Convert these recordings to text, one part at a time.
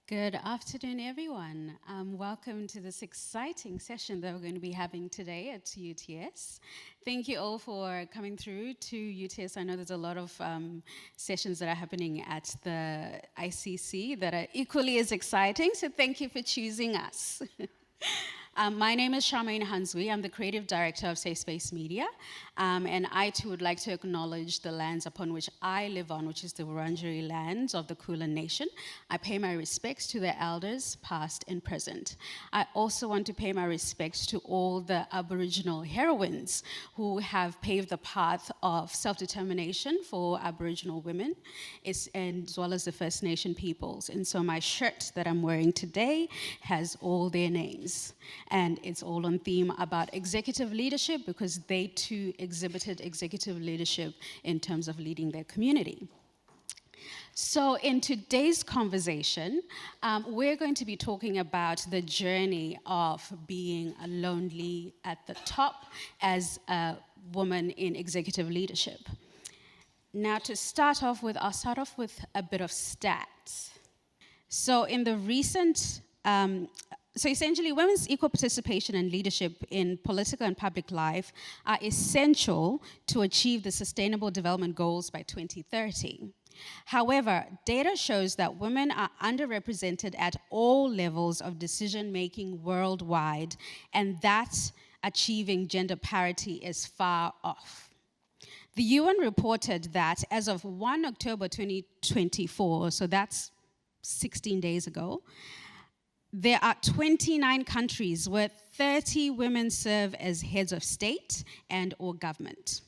Good afternoon, everyone. Welcome to this exciting session that we're going to be having today at UTS. Thank you all for coming through to UTS. I know there's a lot of sessions that are happening at the ICC that are equally as exciting, so thank you for choosing us. My name is Charmaine Hunzwi. I'm the Creative Director of Safe Space Media, and I too would like to acknowledge the lands upon which I live on, which is the Wurundjeri lands of the Kulin Nation. I pay my respects to their elders, past and present. I also want to pay my respects to all the Aboriginal heroines who have paved the path of self-determination for Aboriginal women, as well as the First Nation peoples. And so my shirt that I'm wearing today has all their names. And it's all on theme about executive leadership because they too exhibited executive leadership in terms of leading their community. So in today's conversation, we're going to be talking about the journey of being lonely at the top as a woman in executive leadership. Now to start off with, I'll start off with a bit of stats. So in the recent So essentially, women's equal participation and leadership in political and public life are essential to achieve the Sustainable Development Goals by 2030. However, data shows that women are underrepresented at all levels of decision-making worldwide, and that achieving gender parity is far off. The UN reported that as of 1 October 2024, so that's 16 days ago, there are 29 countries where 30 women serve as heads of state and or government.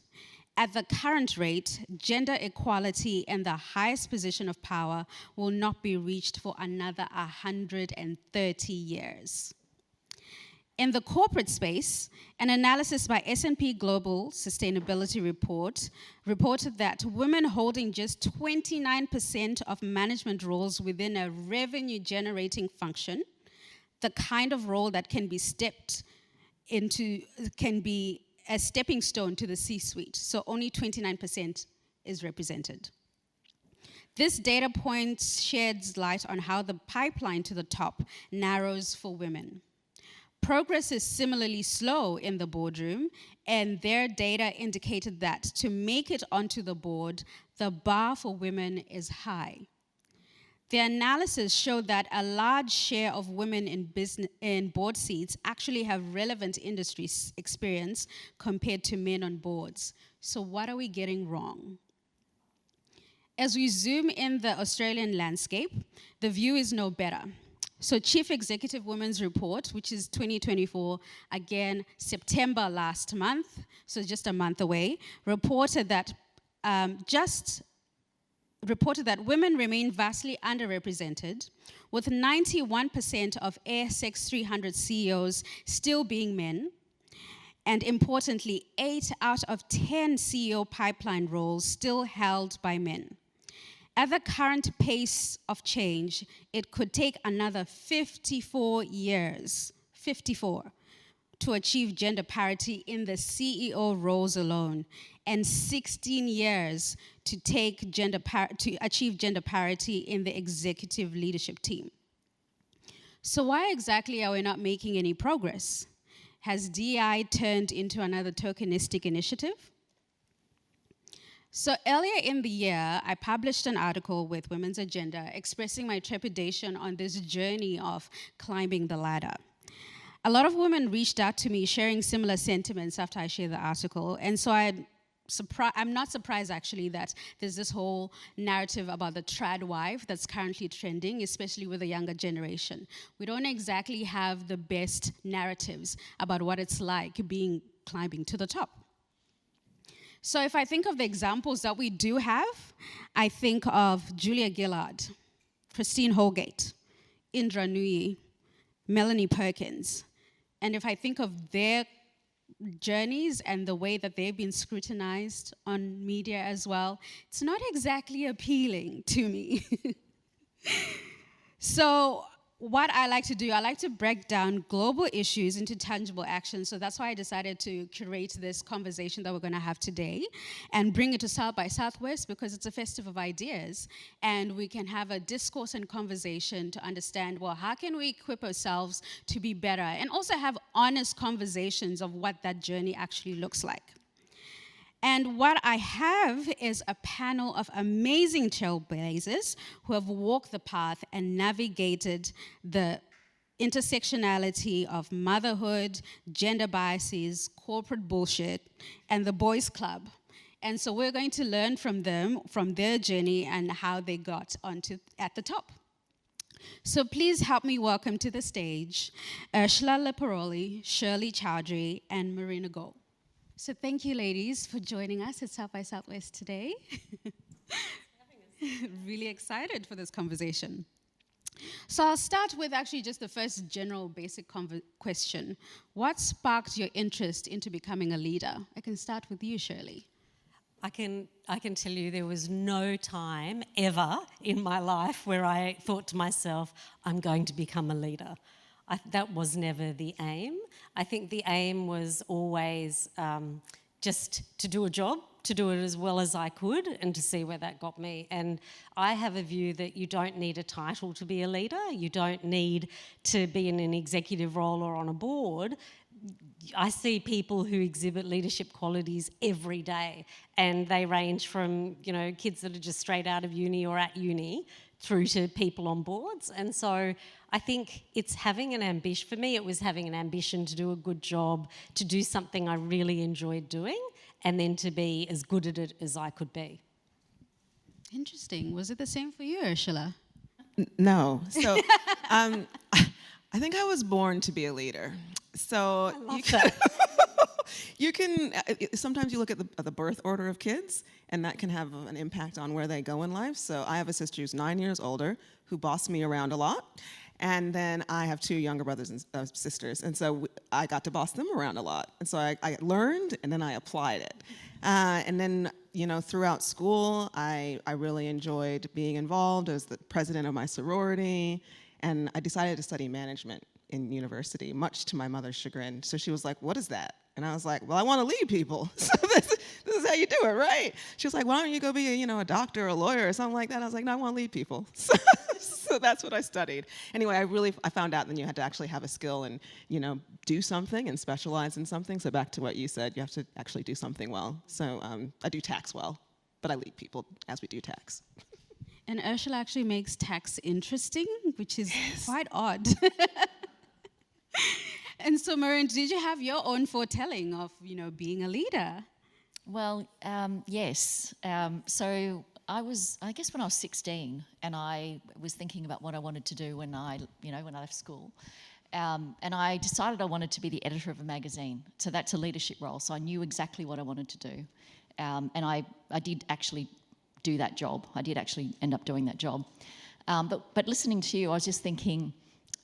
At the current rate, gender equality and the highest position of power will not be reached for another 130 years. In the corporate space, an analysis by S&P Global Sustainability Report reported that women holding just 29% of management roles within a revenue-generating function, the kind of role that can be stepped into, can be a stepping stone to the C-suite. So only 29% is represented. This data point sheds light on how the pipeline to the top narrows for women. Progress is similarly slow in the boardroom, and their data indicated that to make it onto the board, the bar for women is high. The analysis showed that a large share of women in board seats actually have relevant industry experience compared to men on boards. So what are we getting wrong? As we zoom in the Australian landscape, the view is no better. So Chief Executive Women's Report, which is 2024, again, September last month, so just a month away, reported that women remain vastly underrepresented, with 91% of SXSW 300 CEOs still being men, and importantly, 8 out of 10 CEO pipeline roles still held by men. At the current pace of change, it could take another 54 years, 54, to achieve gender parity in the CEO roles alone, and 16 years to achieve gender parity in the executive leadership team. So why exactly are we not making any progress? Has DI turned into another tokenistic initiative? So earlier in the year, I published an article with Women's Agenda expressing my trepidation on this journey of climbing the ladder. A lot of women reached out to me sharing similar sentiments after I shared the article, and so I'm not surprised actually that there's this whole narrative about the trad wife that's currently trending, especially with the younger generation. We don't exactly have the best narratives about what it's like climbing to the top. So if I think of the examples that we do have, I think of Julia Gillard, Christine Holgate, Indra Nooyi, Melanie Perkins. And if I think of their journeys and the way that they've been scrutinized on media as well, it's not exactly appealing to me. So what I like to do, I like to break down global issues into tangible actions. So that's why I decided to curate this conversation that we're going to have today and bring it to South by Southwest, because it's a festive of ideas. And we can have a discourse and conversation to understand, well, how can we equip ourselves to be better? And also have honest conversations of what that journey actually looks like. And what I have is a panel of amazing trailblazers who have walked the path and navigated the intersectionality of motherhood, gender biases, corporate bullshit, and the boys' club. And so we're going to learn from them, from their journey and how they got at the top. So please help me welcome to the stage Ursula Lepporoli, Shirley Chowdhary, and Marina. So thank you, ladies, for joining us at South by Southwest today. Really excited for this conversation. So I'll start with actually just the first general basic question. What sparked your interest into becoming a leader? I can start with you, Shirley. I can tell you there was no time ever in my life where I thought to myself, I'm going to become a leader. That was never the aim. I think the aim was always just to do a job, to do it as well as I could, and to see where that got me. And I have a view that you don't need a title to be a leader. You don't need to be in an executive role or on a board. I see people who exhibit leadership qualities every day, and they range from, kids that are just straight out of uni or at uni through to people on boards. And so I think it's having an ambition. For me, it was having an ambition to do a good job, to do something I really enjoyed doing, and then to be as good at it as I could be. Interesting. Was it the same for you, Ursula? No. So I think I was born to be a leader. So you can sometimes you look at the birth order of kids, and that can have an impact on where they go in life. So I have a sister who's 9 years older who bossed me around a lot. And then I have 2 younger brothers and sisters. And so I got to boss them around a lot. And so I learned, and then I applied it. And then, throughout school, I really enjoyed being involved as the president of my sorority. And I decided to study management in university, much to my mother's chagrin. So she was like, "What is that?" And I was like, "Well, I want to lead people." So this is how you do it, right? She was like, "Why don't you go be a doctor or a lawyer or something like that?" I was like, "No, I want to lead people." So that's what I studied. Anyway, I found out that you had to actually have a skill and, do something and specialize in something. So back to what you said, you have to actually do something well. So I do tax well, but I lead people as we do tax. And Ursula actually makes tax interesting, which is quite odd. And so, Marina, did you have your own foretelling of, being a leader? Well, yes. So I guess when I was 16, and I was thinking about what I wanted to do when I left school. And I decided I wanted to be the editor of a magazine. So that's a leadership role. So I knew exactly what I wanted to do. And I did actually do that job. I did actually end up doing that job. But listening to you, I was just thinking,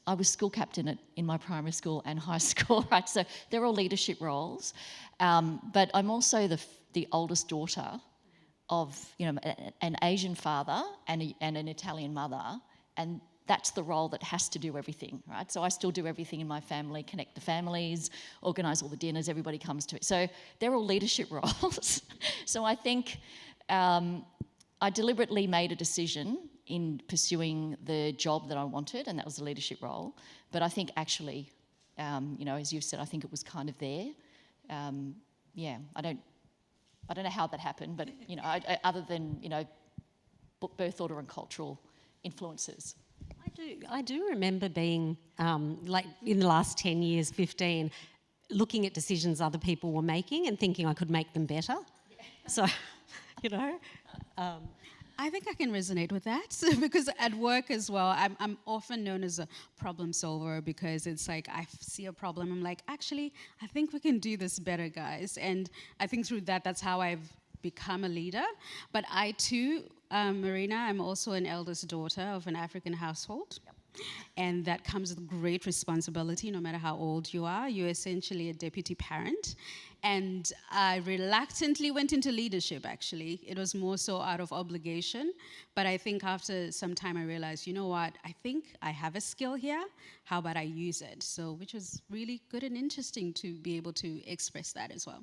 I was school captain in my primary school and high school, right? So they're all leadership roles. But I'm also the oldest daughter of, an Asian father and an Italian mother, and that's the role that has to do everything, right? So I still do everything in my family, connect the families, organise all the dinners, everybody comes to it. So they're all leadership roles. So I think I deliberately made a decision in pursuing the job that I wanted, and that was the leadership role. But I think actually, as you've said, I think it was kind of there. I don't know how that happened, but other than birth order and cultural influences. I do remember being like in the last 10 years, 15, looking at decisions other people were making and thinking I could make them better. Yeah. So, I think I can resonate with that because at work as well, I'm often known as a problem solver because it's like I see a problem, I'm like, actually, I think we can do this better, guys. And I think through that's how I've become a leader. But I too, Marina, I'm also an eldest daughter of an African household. Yep. And that comes with great responsibility, no matter how old you are. You're essentially a deputy parent. And I reluctantly went into leadership, actually. It was more so out of obligation. But I think after some time, I realized, you know what? I think I have a skill here. How about I use it? So, which was really good and interesting to be able to express that as well.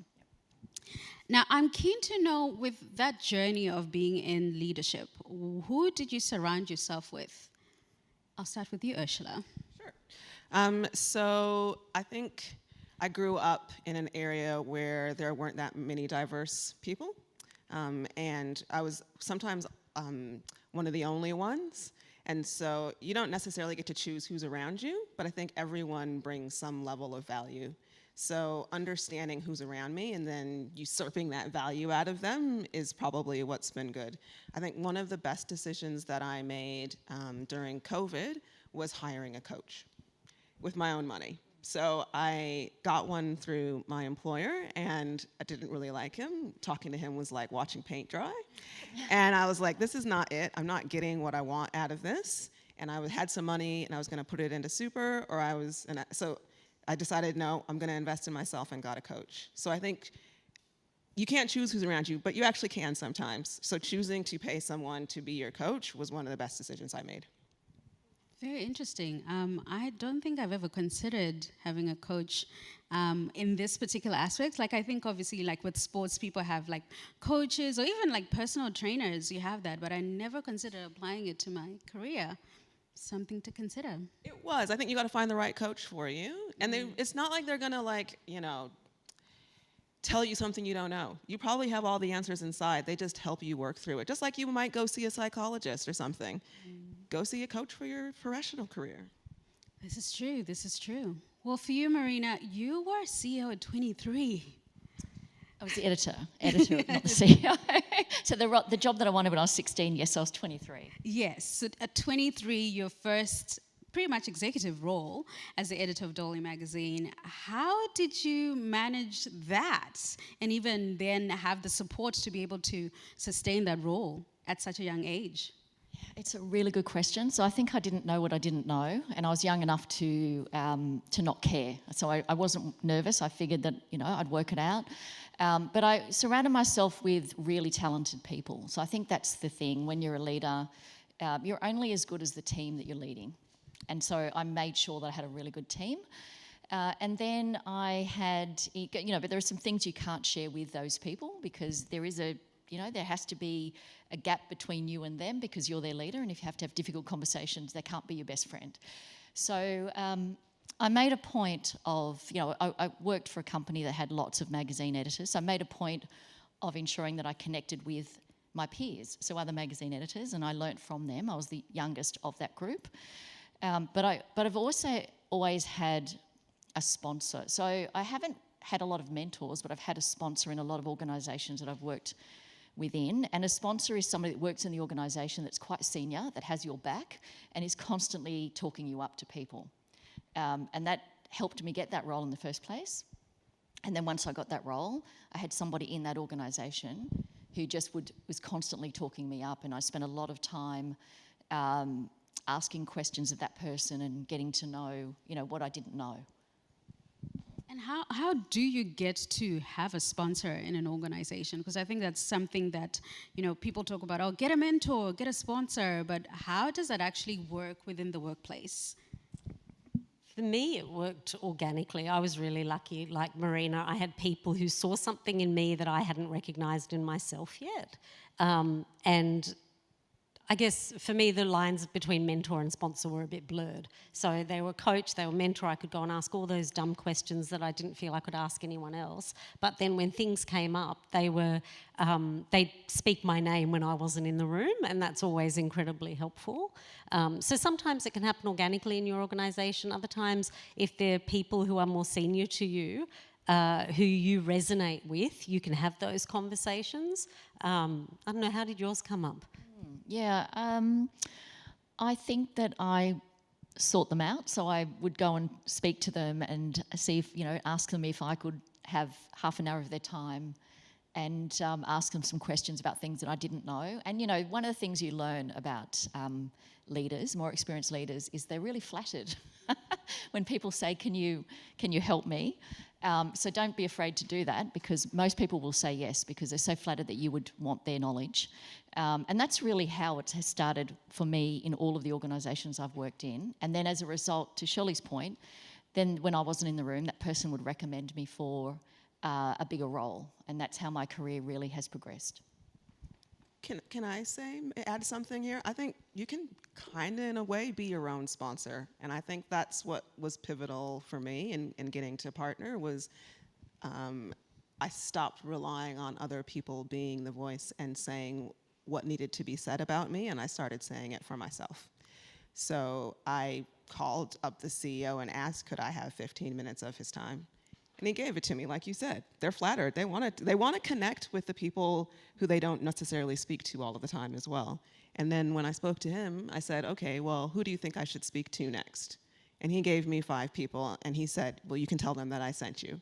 Now, I'm keen to know, with that journey of being in leadership, who did you surround yourself with? I'll start with you, Ursula. Sure. So I think I grew up in an area where there weren't that many diverse people. And I was sometimes one of the only ones. And so you don't necessarily get to choose who's around you, but I think everyone brings some level of value. So understanding who's around me and then usurping that value out of them is probably what's been good. I think one of the best decisions that I made during COVID was hiring a coach with my own money. So I got one through my employer, and I didn't really like him. Talking to him was like watching paint dry. And I was like, this is not it. I'm not getting what I want out of this. And I had some money, and I was going to put it into super, or so I decided, no, I'm going to invest in myself, and got a coach. So I think you can't choose who's around you, but you actually can sometimes. So choosing to pay someone to be your coach was one of the best decisions I made. Very interesting. I don't think I've ever considered having a coach in this particular aspect. Like, I think obviously, like with sports, people have like coaches or even like personal trainers. You have that, but I never considered applying it to my career. Something to consider. It was. I think you got to find the right coach for you, and it's not like they're gonna tell you something you don't know. You probably have all the answers inside. They just help you work through it. Just like you might go see a psychologist or something. Go see a coach for your professional career. This is true. This is true. Well, for you, Marina, you were CEO at 23. I was the editor, not the CEO. So the job that I wanted when I was 16, yes, I was 23. Yes. So at 23, your first pretty much executive role as the editor of Dolly magazine. How did you manage that, and even then have the support to be able to sustain that role at such a young age? It's a really good question. So I think I didn't know what I didn't know, and I was young enough to not care. So I wasn't nervous. I figured that I'd work it out. But I surrounded myself with really talented people. So I think that's the thing. When you're a leader, you're only as good as the team that you're leading. And so I made sure that I had a really good team. And then I had, but there are some things you can't share with those people, because there is there has to be a gap between you and them, because you're their leader, and if you have to have difficult conversations, they can't be your best friend. So I made a point of, I worked for a company that had lots of magazine editors, so I made a point of ensuring that I connected with my peers, so other magazine editors, and I learnt from them. I was the youngest of that group. But I've also always had a sponsor. So I haven't had a lot of mentors, but I've had a sponsor in a lot of organisations that I've worked within. And a sponsor is somebody that works in the organisation that's quite senior, that has your back, and is constantly talking you up to people. And that helped me get that role in the first place. And then once I got that role, I had somebody in that organisation who just was constantly talking me up, and I spent a lot of time asking questions of that person and getting to know, what I didn't know. And how do you get to have a sponsor in an organization? Because I think that's something that, people talk about, oh, get a mentor, get a sponsor, but how does that actually work within the workplace? For me, it worked organically. I was really lucky, like Marina. I had people who saw something in me that I hadn't recognised in myself yet. And I guess for me, the lines between mentor and sponsor were a bit blurred. So they were coach, they were mentor. I could go and ask all those dumb questions that I didn't feel I could ask anyone else. But then when things came up, they'd speak my name when I wasn't in the room, and that's always incredibly helpful. So sometimes it can happen organically in your organisation. Other times, if there are people who are more senior to you, who you resonate with, you can have those conversations. I don't know, how did yours come up? Yeah, I think that I sort them out. So I would go and speak to them and see if, ask them if I could have half an hour of their time and ask them some questions about things that I didn't know. And, you know, one of the things you learn about leaders, more experienced leaders, is they're really flattered when people say, can you help me? So don't be afraid to do that, because most people will say yes because they're so flattered that you would want their knowledge. And that's really how it has started for me in all of the organisations I've worked in. And then as a result, to Shirley's point, then when I wasn't in the room, that person would recommend me for a bigger role. And that's how my career really has progressed. Can I add something here? I think you can kind of, in a way, be your own sponsor. And I think that's what was pivotal for me in getting to partner was I stopped relying on other people being the voice and saying what needed to be said about me, and I started saying it for myself. So I called up the CEO and asked, could I have 15 minutes of his time? And he gave it to me, like you said. They're flattered. They want to connect with the people who they don't necessarily speak to all of the time as well. And then when I spoke to him, I said, okay, well, who do you think I should speak to next? And he gave me 5 people, and he said, well, you can tell them that I sent you.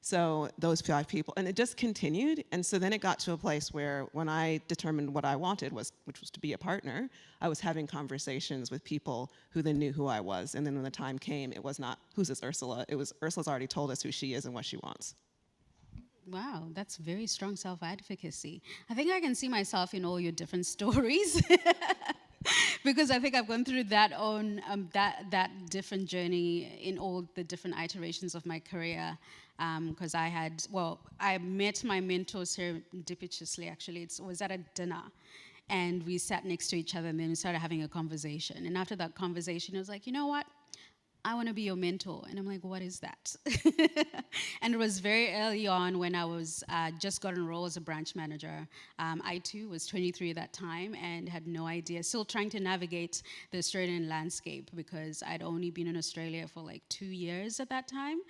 So those 5 people, and it just continued. And so then it got to a place where when I determined what I wanted, which was to be a partner, I was having conversations with people who then knew who I was. And then when the time came, it was not, who's this Ursula? It was, Ursula's already told us who she is and what she wants. Wow, that's very strong self-advocacy. I think I can see myself in all your different stories. Because I think I've gone through that that different journey in all the different iterations of my career. Because I met my mentor serendipitously, actually. It was at a dinner. And we sat next to each other, and then we started having a conversation. And after that conversation, it was like, you know what? I want to be your mentor. And I'm like, what is that? And it was very early on when I was just got enrolled as a branch manager. I too was 23 at that time and had no idea, still trying to navigate the Australian landscape because I'd only been in Australia for like 2 years at that time.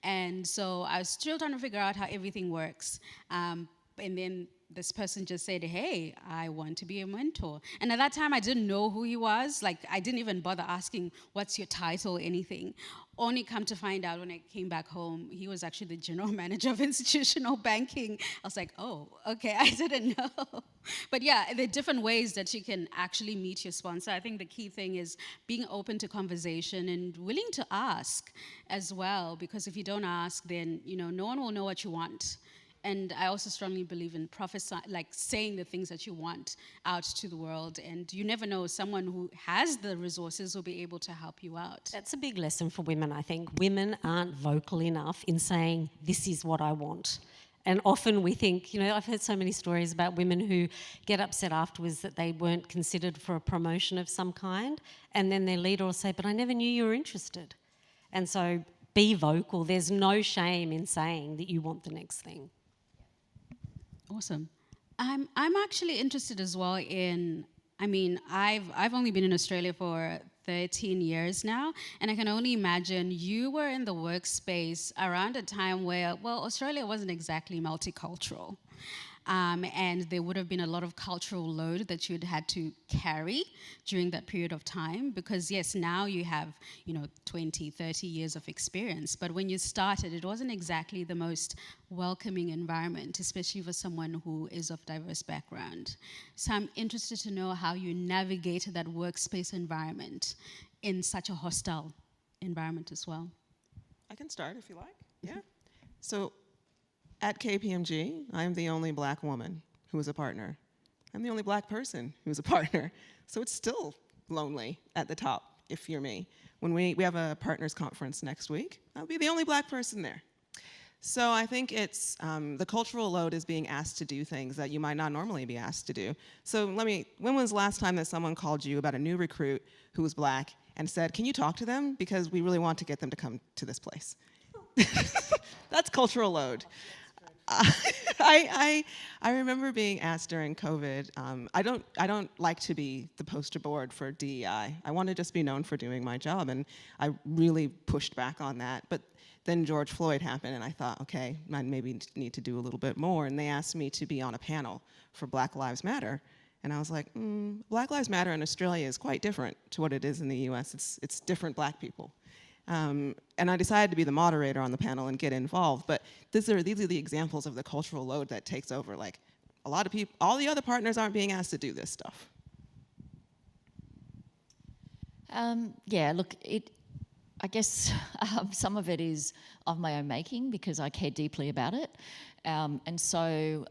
And so I was still trying to figure out how everything works. And then this person just said, hey, I want to be a mentor. And at that time, I didn't know who he was. Like, I didn't even bother asking, what's your title, anything. Only come to find out when I came back home, he was actually the general manager of institutional banking. I was like, oh, okay, I didn't know. But yeah, there are different ways that you can actually meet your sponsor. I think the key thing is being open to conversation and willing to ask as well. Because if you don't ask, then, you know, no one will know what you want. And I also strongly believe in like saying the things that you want out to the world. And you never know, someone who has the resources will be able to help you out. That's a big lesson for women, I think. Women aren't vocal enough in saying, this is what I want. And often we think, you know, I've heard so many stories about women who get upset afterwards that they weren't considered for a promotion of some kind. And then their leader will say, but I never knew you were interested. And so be vocal. There's no shame in saying that you want the next thing. Awesome. I'm actually interested as well in, I mean, I've only been in Australia for 13 years now, and I can only imagine you were in the workspace around a time where, well, Australia wasn't exactly multicultural. And there would have been a lot of cultural load that you'd had to carry during that period of time because, yes, now you have, 20, 30 years of experience. But when you started, it wasn't exactly the most welcoming environment, especially for someone who is of diverse background. So I'm interested to know how you navigated that workspace environment in such a hostile environment as well. I can start if you like. Yeah. So at KPMG, I'm the only black woman who is a partner. I'm the only black person who's a partner. So it's still lonely at the top if you're me. When we have a partners conference next week, I'll be the only black person there. So I think it's the cultural load is being asked to do things that you might not normally be asked to do. So when was the last time that someone called you about a new recruit who was black and said, can you talk to them? Because we really want to get them to come to this place. That's cultural load. I remember being asked during COVID. I don't like to be the poster board for DEI. I want to just be known for doing my job, and I really pushed back on that. But then George Floyd happened, and I thought, okay, I maybe need to do a little bit more. And they asked me to be on a panel for Black Lives Matter, and I was like, Black Lives Matter in Australia is quite different to what it is in the U.S. It's different black people. And I decided to be the moderator on the panel and get involved. But these are the examples of the cultural load that takes over. Like, a lot of people, all the other partners aren't being asked to do this stuff. Yeah, look, I guess some of it is of my own making because I care deeply about it. And so,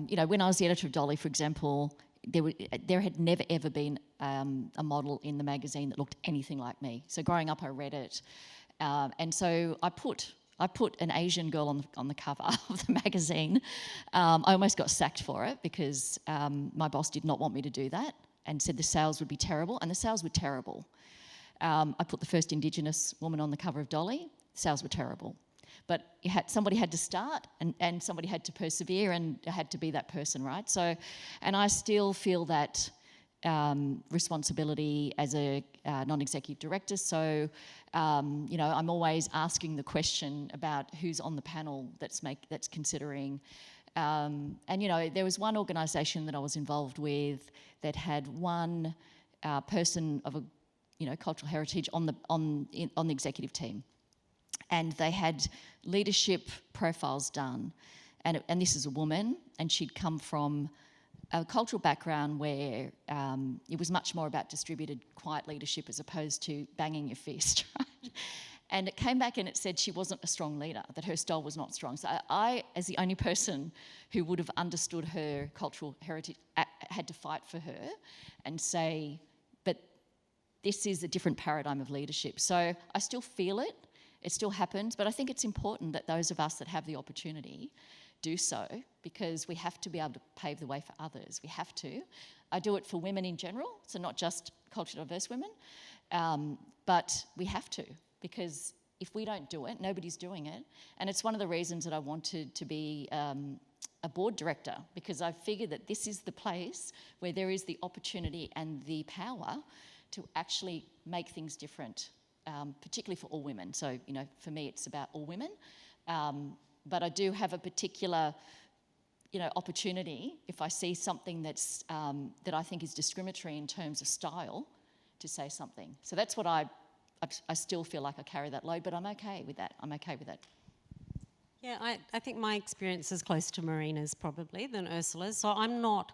you know, when I was the editor of Dolly, for example, there had never ever been a model in the magazine that looked anything like me. So growing up, I read it, and so I put an Asian girl on the cover of the magazine. I almost got sacked for it because my boss did not want me to do that and said the sales would be terrible, and the sales were terrible. I put the first Indigenous woman on the cover of Dolly. Sales were terrible. But somebody had to start and somebody had to persevere and had to be that person, right? So, and I still feel that responsibility as a non-executive director. So, you know, I'm always asking the question about who's on the panel that's considering. And, you know, there was one organisation that I was involved with that had one person of a, you know, cultural heritage on the executive team. And they had leadership profiles done. And this is a woman, and she'd come from a cultural background where it was much more about distributed, quiet leadership as opposed to banging your fist, right? And it came back and it said she wasn't a strong leader, that her style was not strong. So I, as the only person who would have understood her cultural heritage, had to fight for her and say, but this is a different paradigm of leadership. So I still feel it. It still happens, but I think it's important that those of us that have the opportunity do so, because we have to be able to pave the way for others. We have to. I do it for women in general, so not just culturally diverse women, but we have to, because if we don't do it, nobody's doing it. And it's one of the reasons that I wanted to be a board director, because I figured that this is the place where there is the opportunity and the power to actually make things different. Particularly for all women. So, you know, for me, it's about all women. But I do have a particular, you know, opportunity if I see something that's that I think is discriminatory in terms of style, to say something. So that's what I still feel like I carry that load, but I'm okay with that. I'm okay with it. Yeah, I think my experience is close to Marina's probably than Ursula's. So I'm not.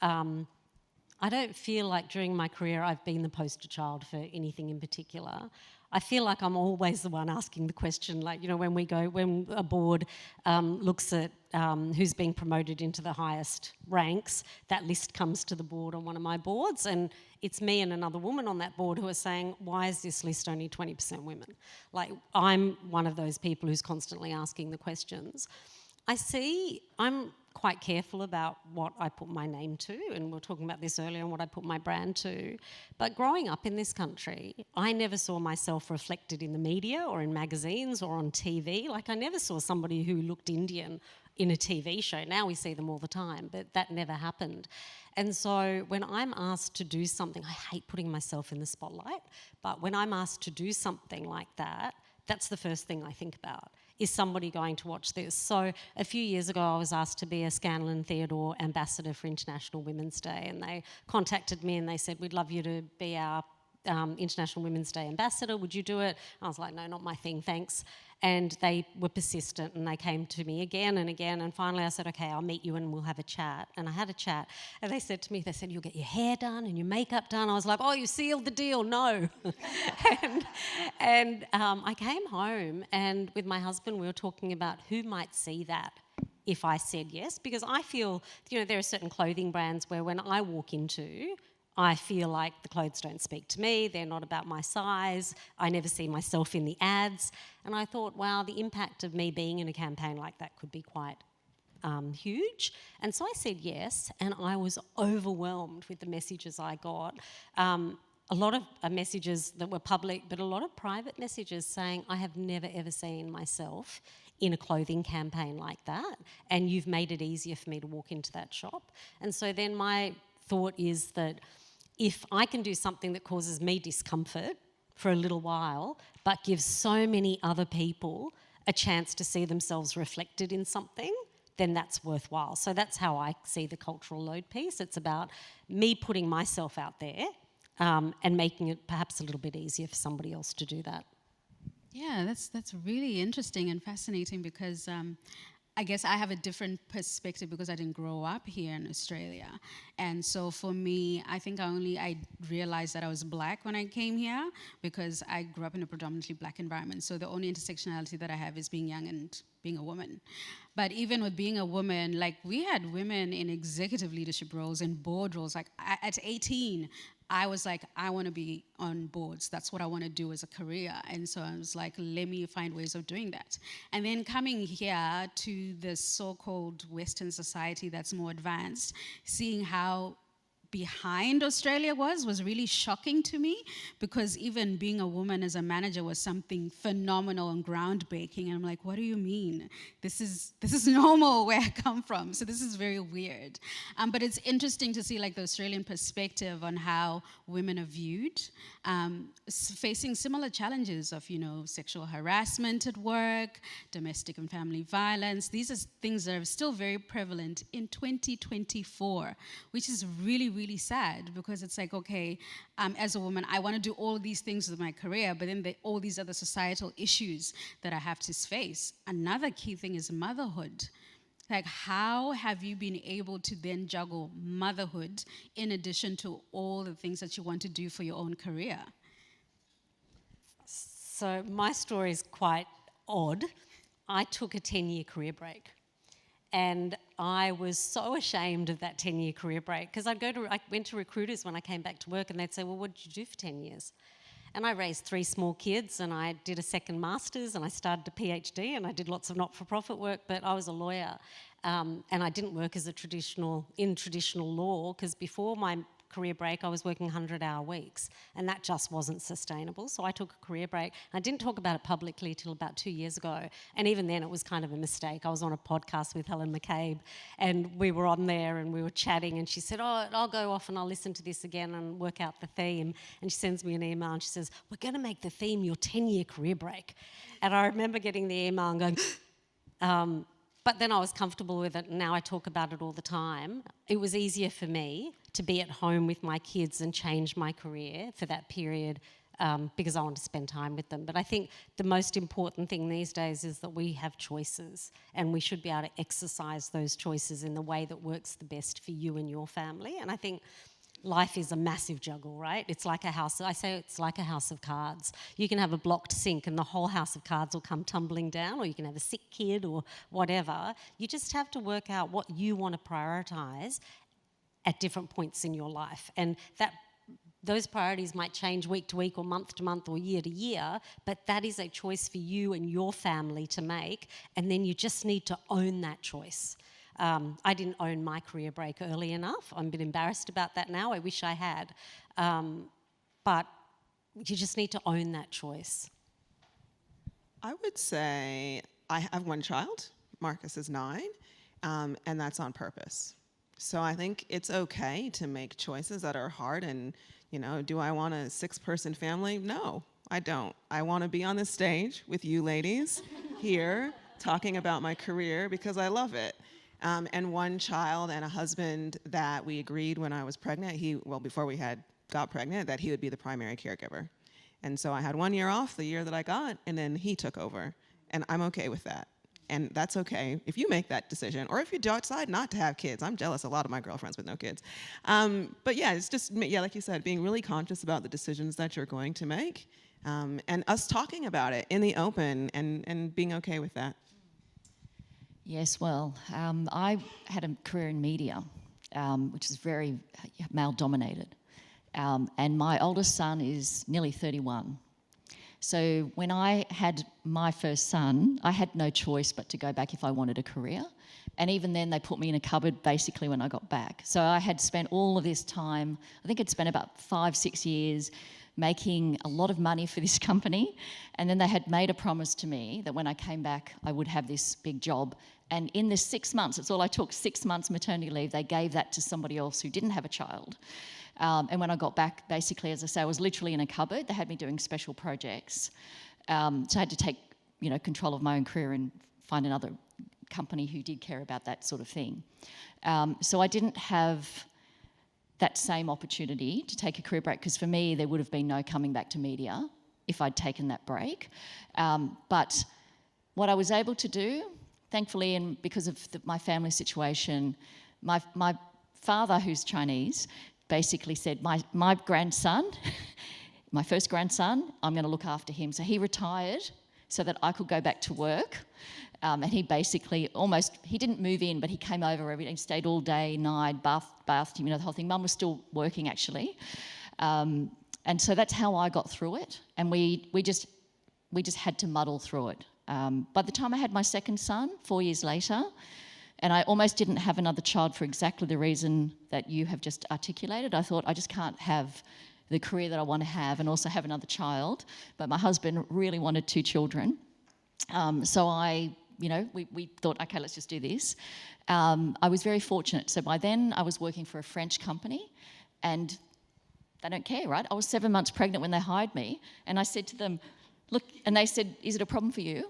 I don't feel like during my career I've been the poster child for anything in particular. I feel like I'm always the one asking the question, like, you know, when a board looks at who's being promoted into the highest ranks, that list comes to the board on one of my boards, and it's me and another woman on that board who are saying, why is this list only 20% women? Like, I'm one of those people who's constantly asking the questions. I'm quite careful about what I put my name to, and we were talking about this earlier, and what I put my brand to. But growing up in this country, I never saw myself reflected in the media or in magazines or on TV. Like, I never saw somebody who looked Indian in a TV show. Now we see them all the time, but that never happened. And so when I'm asked to do something, I hate putting myself in the spotlight, but when I'm asked to do something like that, that's the first thing I think about. Is somebody going to watch this? So a few years ago, I was asked to be a Scanlon Theodore ambassador for International Women's Day, and they contacted me and they said, we'd love you to be our International Women's Day ambassador. Would you do it? I was like, no, not my thing, thanks. And they were persistent, and they came to me again and again, and finally I said, okay, I'll meet you and we'll have a chat. And I had a chat, and they said to me, you'll get your hair done and your makeup done. I was like, oh, you sealed the deal, no. and I came home, and with my husband we were talking about who might see that if I said yes, because I feel, you know, there are certain clothing brands where when I walk into, I feel like the clothes don't speak to me, they're not about my size, I never see myself in the ads. And I thought, wow, the impact of me being in a campaign like that could be quite huge. And so I said yes, and I was overwhelmed with the messages I got. A lot of messages that were public, but a lot of private messages saying, I have never ever seen myself in a clothing campaign like that, and you've made it easier for me to walk into that shop. And so then my thought is that if I can do something that causes me discomfort for a little while, but gives so many other people a chance to see themselves reflected in something, then that's worthwhile. So that's how I see the cultural load piece. It's about me putting myself out there and making it perhaps a little bit easier for somebody else to do that. Yeah, that's really interesting and fascinating because I guess I have a different perspective because I didn't grow up here in Australia. And so for me, I think I realized that I was black when I came here because I grew up in a predominantly black environment. So the only intersectionality that I have is being young and being a woman. But even with being a woman, like we had women in executive leadership roles and board roles. Like at 18, I was like, I want to be on boards. That's what I want to do as a career. And so I was like, let me find ways of doing that. And then coming here to this so-called Western society that's more advanced, seeing how behind Australia was really shocking to me, because even being a woman as a manager was something phenomenal and groundbreaking. And I'm like, what do you mean? This is normal where I come from. So this is very weird. But it's interesting to see like the Australian perspective on how women are viewed, facing similar challenges of, sexual harassment at work, domestic and family violence. These are things that are still very prevalent in 2024, which is really, really sad, because it's like, okay, as a woman, I want to do all of these things with my career, but then all these other societal issues that I have to face. Another key thing is motherhood. Like, how have you been able to then juggle motherhood in addition to all the things that you want to do for your own career? So my story is quite odd. I took a 10-year career break. And I was so ashamed of that 10-year career break, because I went to recruiters when I came back to work, and they'd say, well, what did you do for 10 years? And I raised 3 small kids, and I did a second master's, and I started a PhD, and I did lots of not-for-profit work, but I was a lawyer. And I didn't work as in traditional law, because before my career break, I was working 100-hour weeks, and that just wasn't sustainable. So I took a career break. I didn't talk about it publicly till about 2 years ago, and even then it was kind of a mistake. I was on a podcast with Helen McCabe, and we were on there and we were chatting, and she said, oh, I'll go off and I'll listen to this again and work out the theme. And she sends me an email and she says, we're going to make the theme your 10-year career break. And I remember getting the email and going, but then I was comfortable with it, and now I talk about it all the time. It was easier for me to be at home with my kids and change my career for that period, because I want to spend time with them. But I think the most important thing these days is that we have choices, and we should be able to exercise those choices in the way that works the best for you and your family. And I think life is a massive juggle, right? It's like a house. I say it's like a house of cards. You can have a blocked sink and the whole house of cards will come tumbling down, or you can have a sick kid or whatever. You just have to work out what you want to prioritise at different points in your life. And those priorities might change week to week or month to month or year to year, but that is a choice for you and your family to make, and then you just need to own that choice. I didn't own my career break early enough. I'm a bit embarrassed about that now. I wish I had. But you just need to own that choice. I would say I have one child. Marcus is 9, and that's on purpose. So I think it's okay to make choices that are hard. And, do I want a 6-person family? No, I don't. I want to be on the stage with you ladies here talking about my career because I love it. And one child and a husband that we agreed when I was pregnant, before we got pregnant, that he would be the primary caregiver. And so I had 1 year off the year that I got, and then he took over. And I'm okay with that. And that's okay if you make that decision, or if you decide not to have kids. I'm jealous of a lot of my girlfriends with no kids. But yeah, it's just, like you said, being really conscious about the decisions that you're going to make, and us talking about it in the open and being okay with that. Yes, well, I had a career in media, which is very male-dominated. And my oldest son is nearly 31. So when I had my first son, I had no choice but to go back if I wanted a career. And even then, they put me in a cupboard basically when I got back. So I had spent all of this time, I think I'd spent about 5-6 years making a lot of money for this company. And then they had made a promise to me that when I came back, I would have this big job. And in this 6 months, it's all I took, 6 months maternity leave, they gave that to somebody else who didn't have a child. And when I got back, basically, as I say, I was literally in a cupboard. They had me doing special projects. So I had to take, control of my own career and find another company who did care about that sort of thing. So I didn't have that same opportunity to take a career break, because for me, there would have been no coming back to media if I'd taken that break. But what I was able to do, thankfully, and because of my family situation, my father, who's Chinese, basically said, my grandson, my first grandson, I'm going to look after him. So he retired so that I could go back to work. And he basically he didn't move in, but he came over every day, he stayed all day, night, bathed him, the whole thing. Mum was still working, actually. And so that's how I got through it. And we just had to muddle through it. By the time I had my second son, 4 years later, and I almost didn't have another child for exactly the reason that you have just articulated. I thought, I just can't have the career that I want to have and also have another child. But my husband really wanted 2 children. So we thought, okay, let's just do this. I was very fortunate. So by then I was working for a French company, and they don't care, right? I was 7 months pregnant when they hired me, and I said to them, look, and they said, is it a problem for you?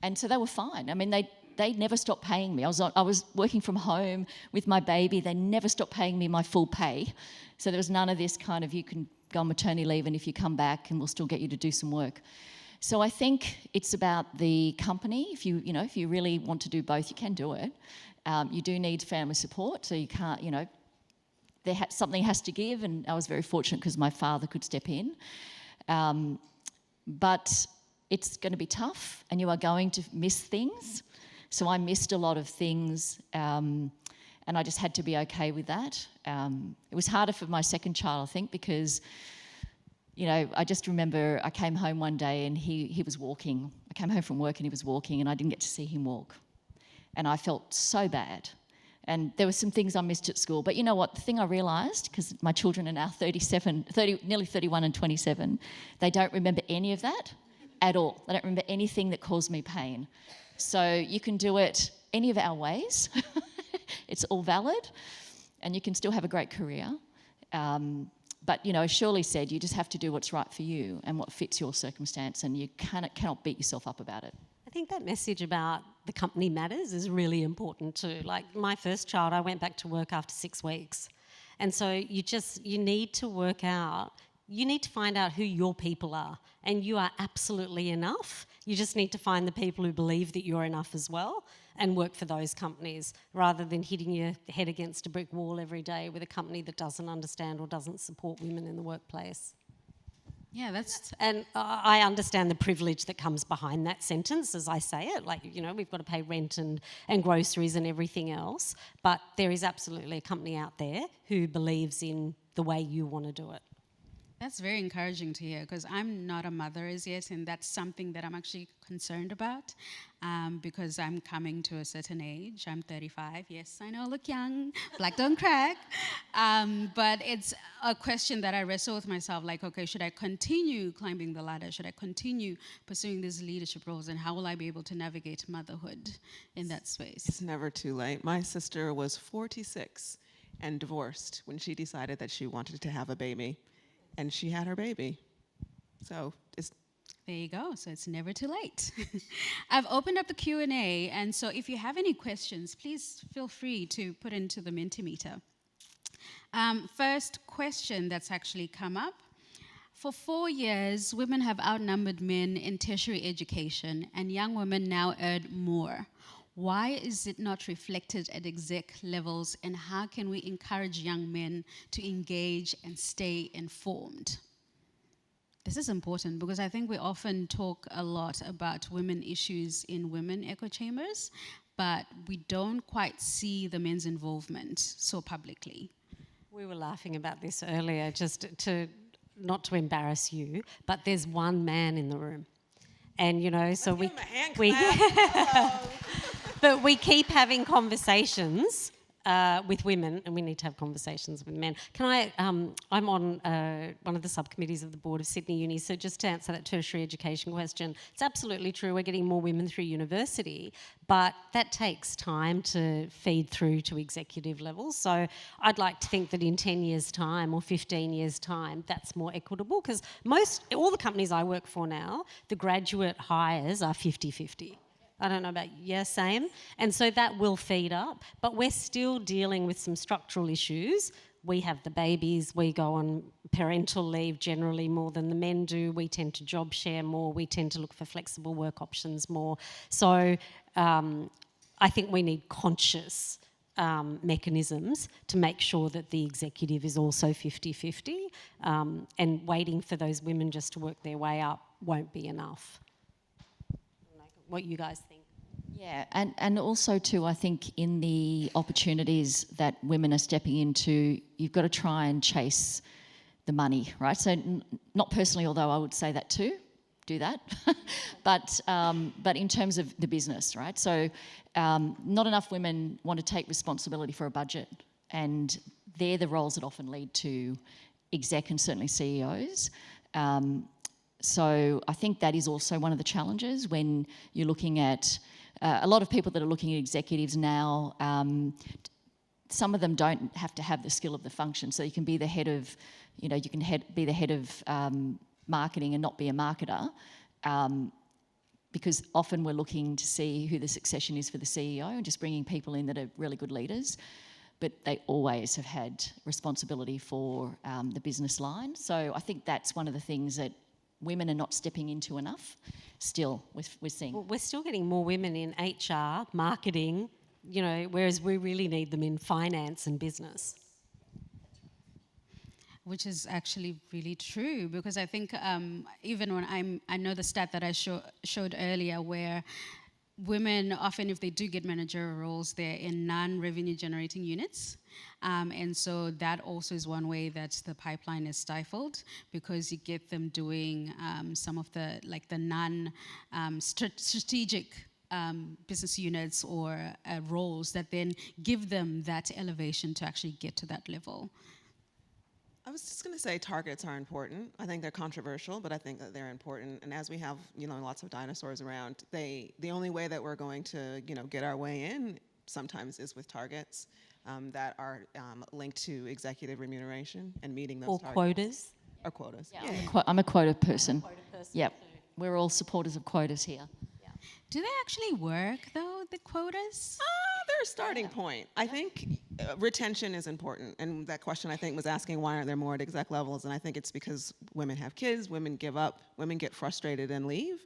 And so they were fine. I mean, they never stopped paying me. I was working from home with my baby. They never stopped paying me my full pay. So there was none of this kind of, you can go on maternity leave, and if you come back, and we'll still get you to do some work. So I think it's about the company. If you really want to do both, you can do it. You do need family support, so you can't, something has to give, and I was very fortunate because my father could step in. But it's going to be tough, and you are going to miss things. So I missed a lot of things, and I just had to be okay with that. It was harder for my second child, I think, because I just remember I came home one day and he was walking. I came home from work and he was walking, and I didn't get to see him walk. And I felt so bad. And there were some things I missed at school. But you know what? The thing I realised, because my children are now nearly 31 and 27, they don't remember any of that at all. They don't remember anything that caused me pain. So you can do it any of our ways. It's all valid. And you can still have a great career. But, as Shirley said, you just have to do what's right for you and what fits your circumstance, and you cannot beat yourself up about it. I think that message about the company matters is really important too. Like my first child, I went back to work after 6 weeks. And so you need to work out, you need to find out who your people are, and you are absolutely enough. You just need to find the people who believe that you're enough as well and work for those companies rather than hitting your head against a brick wall every day with a company that doesn't understand or doesn't support women in the workplace. Yeah, that's... And I understand the privilege that comes behind that sentence as I say it. Like, we've got to pay rent and groceries and everything else. But there is absolutely a company out there who believes in the way you want to do it. That's very encouraging to hear, because I'm not a mother as yet, and that's something that I'm actually concerned about, because I'm coming to a certain age. I'm 35. Yes, I know I look young. Black don't crack. But it's a question that I wrestle with myself, like, okay, should I continue climbing the ladder? Should I continue pursuing these leadership roles? And how will I be able to navigate motherhood in that space? It's never too late. My sister was 46 and divorced when she decided that she wanted to have a baby. And she had her baby. So there you go. So it's never too late. I've opened up the Q&A, and so if you have any questions, please feel free to put into the Mentimeter. First question that's actually come up. For 4 years, women have outnumbered men in tertiary education, and young women now earn more. Why is it not reflected at exec levels, and how can we encourage young men to engage and stay informed? This is important because I think we often talk a lot about women issues in women echo chambers, but we don't quite see the men's involvement so publicly. We were laughing about this earlier, just not to embarrass you, but there's one man in the room. And, so we but we keep having conversations with women, and we need to have conversations with men. I'm on one of the subcommittees of the board of Sydney Uni, so just to answer that tertiary education question, it's absolutely true we're getting more women through university, but that takes time to feed through to executive levels. So I'd like to think that in 10 years' time or 15 years' time, that's more equitable, because all the companies I work for now, the graduate hires are 50-50. I don't know about you, same. And so that will feed up. But we're still dealing with some structural issues we have the babies, we go on parental leave generally more than the men do. We tend to job share more. We tend to look for flexible work options more. So I think we need conscious mechanisms to make sure that the executive is also 50-50, and waiting for those women just to work their way up won't be enough. What you guys think? Yeah, and also too, I think in the opportunities that women are stepping into, you've got to try and chase the money, right? So not personally, although I would say that too, do that, but in terms of the business, right? So not enough women want to take responsibility for a budget, and they're the roles that often lead to exec and certainly CEOs. So I think that is also one of the challenges when you're looking at a lot of people that are looking at executives now. Some of them don't have to have the skill of the function, so you can be the head of, you can be the head of marketing and not be a marketer, because often we're looking to see who the succession is for the CEO and just bringing people in that are really good leaders, but they always have had responsibility for the business line. So I think that's one of the things that women are not stepping into enough still, we're seeing. Well, we're still getting more women in HR, marketing, whereas we really need them in finance and business. Which is actually really true, because I think even when I know the stat that I showed earlier, where women often, if they do get managerial roles, they're in non-revenue generating units. And so that also is one way that the pipeline is stifled, because you get them doing some of the non-strategic business units or roles that then give them that elevation to actually get to that level. I was just going to say targets are important. I think they're controversial, but I think that they're important. And as we have, lots of dinosaurs around, the only way that we're going to, get our way in sometimes is with targets that are linked to executive remuneration and meeting those targets. Quotas. Or quotas. Yeah. I'm a quota person. Yep. We're all supporters of quotas here. Yeah. Do they actually work, though, the quotas? They're a starting point. I think retention is important. And that question, I think, was asking why aren't there more at exec levels? And I think it's because women have kids, women give up, women get frustrated and leave.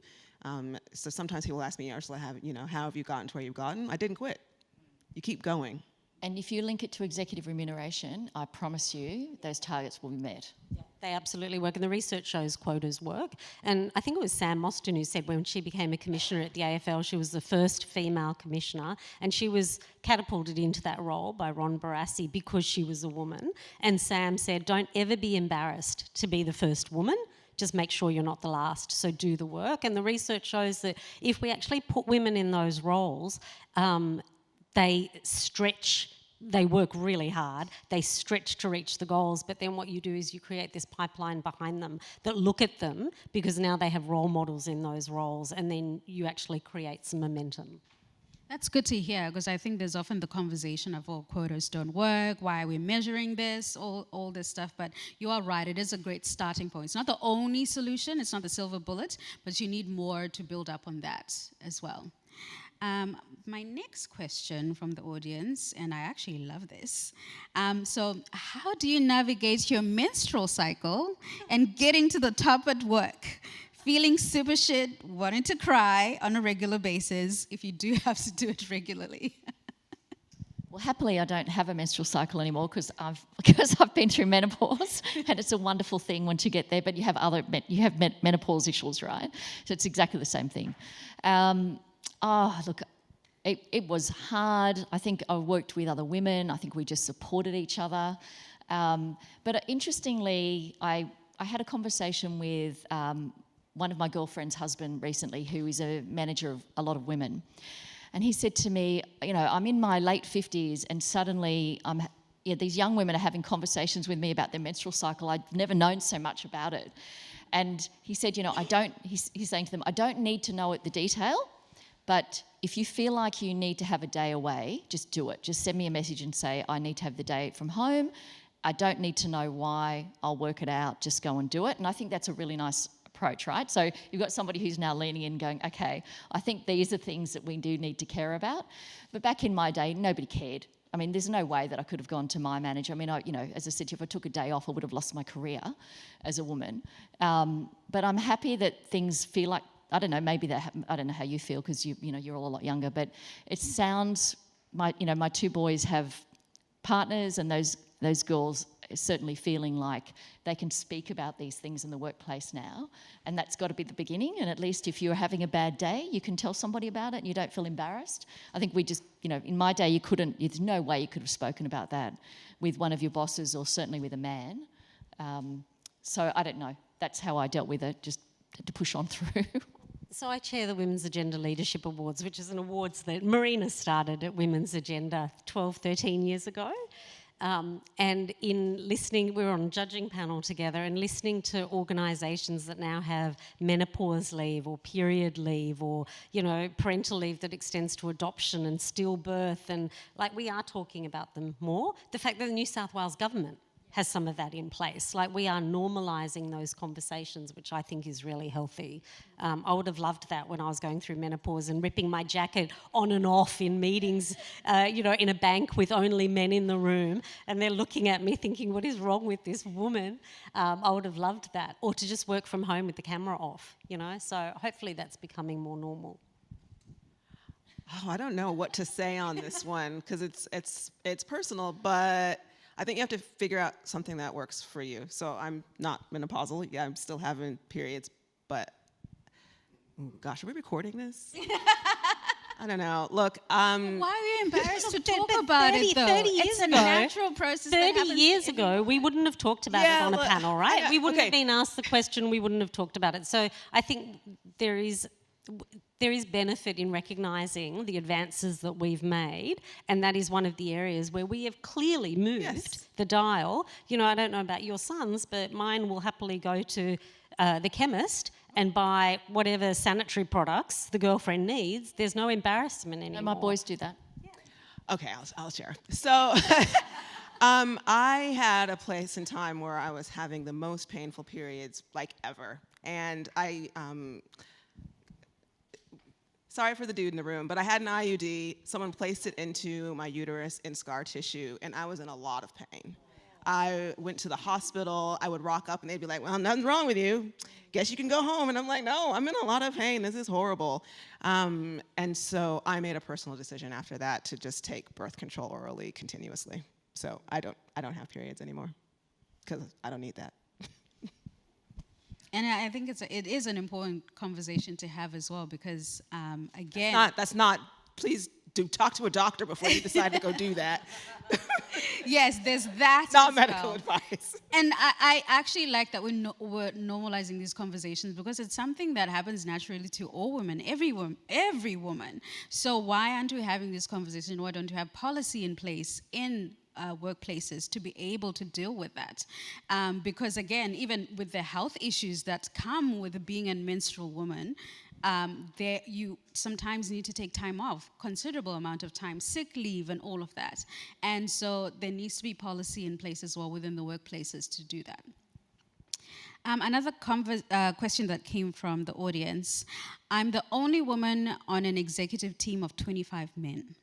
So sometimes people ask me, Ursula, how have you gotten to where you've gotten? I didn't quit. You keep going. And if you link it to executive remuneration, I promise you those targets will be met. Yeah, they absolutely work, and the research shows quotas work. And I think it was Sam Mostyn who said when she became a commissioner at the AFL, she was the first female commissioner, and she was catapulted into that role by Ron Barassi because she was a woman. And Sam said, don't ever be embarrassed to be the first woman. Just make sure you're not the last, so do the work. And the research shows that if we actually put women in those roles, they stretch, they work really hard, they stretch to reach the goals, but then what you do is you create this pipeline behind them that look at them, because now they have role models in those roles, and then you actually create some momentum. That's good to hear, because I think there's often the conversation of, quotas don't work, why are we measuring this, all this stuff, but you are right, it is a great starting point. It's not the only solution, it's not the silver bullet, but you need more to build up on that as well. My next question from the audience, and I actually love this. So how do you navigate your menstrual cycle and getting to the top at work? Feeling super shit, wanting to cry on a regular basis if you do have to do it regularly. Well, happily, I don't have a menstrual cycle anymore because I've been through menopause, and it's a wonderful thing once you get there. But you have menopause issues, right? So it's exactly the same thing. Look, it was hard. I think I worked with other women. I think we just supported each other. But interestingly, I had a conversation with one of my girlfriend's husband recently, who is a manager of a lot of women. And he said to me, I'm in my late 50s and suddenly these young women are having conversations with me about their menstrual cycle. I'd never known so much about it. And he said, he's saying to them, I don't need to know the detail, but if you feel like you need to have a day away, just do it. Just send me a message and say, I need to have the day from home. I don't need to know why. I'll work it out. Just go and do it. And I think that's a really nice approach, right? So you've got somebody who's now leaning in going, okay, I think these are things that we do need to care about. But back in my day, nobody cared. I mean, there's no way that I could have gone to my manager. I mean, as I said, if I took a day off, I would have lost my career as a woman. But I'm happy that things feel like, I don't know, maybe I don't know how you feel because you're all a lot younger, but it sounds, my 2 boys have partners, and those girls are certainly feeling like they can speak about these things in the workplace now, and that's got to be the beginning. And at least if you're having a bad day, you can tell somebody about it and you don't feel embarrassed. I think we just, in my day, there's no way you could have spoken about that with one of your bosses or certainly with a man. So I don't know. That's how I dealt with it, just had to push on through. So I chair the Women's Agenda Leadership Awards, which is an awards that Marina started at Women's Agenda 12, 13 years ago. And in listening, we were on a judging panel together, and listening to organisations that now have menopause leave or period leave or, parental leave that extends to adoption and stillbirth, and we are talking about them more. The fact that the New South Wales government has some of that in place. We are normalising those conversations, which I think is really healthy. I would have loved that when I was going through menopause and ripping my jacket on and off in meetings, in a bank with only men in the room, and they're looking at me thinking, what is wrong with this woman? I would have loved that. Or to just work from home with the camera off, So hopefully that's becoming more normal. Oh, I don't know what to say on this one because it's personal, but I think you have to figure out something that works for you. So I'm not menopausal. Yeah, I'm still having periods, but gosh, are we recording this? I don't know. Look, why are we embarrassed to talk about it, though? 30 years it's ago, a natural process. 30 years ago, we wouldn't have talked about it on a panel, right? We wouldn't have been asked the question. We wouldn't have talked about it. So I think there is benefit in recognising the advances that we've made, and that is one of the areas where we have clearly moved the dial. I don't know about your sons, but mine will happily go to the chemist and buy whatever sanitary products the girlfriend needs. There's no embarrassment anymore. No, my boys do that. Yeah. Okay, I'll share. So I had a place in time where I was having the most painful periods ever, and sorry for the dude in the room, but I had an IUD. Someone placed it into my uterus in scar tissue, and I was in a lot of pain. I went to the hospital. I would rock up, and they'd be like, well, nothing's wrong with you. Guess you can go home. And I'm like, no, I'm in a lot of pain. This is horrible. And so I made a personal decision after that to just take birth control orally continuously. So I don't have periods anymore because I don't need that. And I think it is an important conversation to have as well because, again... That's not, please do talk to a doctor before you decide to go do that. Yes, there's that not medical advice. And I actually like that we're normalizing these conversations because it's something that happens naturally to all women, every woman. So why aren't we having this conversation? Why don't we have policy in place in workplaces to be able to deal with that? Because again, even with the health issues that come with being a menstrual woman, you sometimes need to take time off, considerable amount of time, sick leave and all of that. And so there needs to be policy in place as well within the workplaces to do that. Another question that came from the audience. I'm the only woman on an executive team of 25 men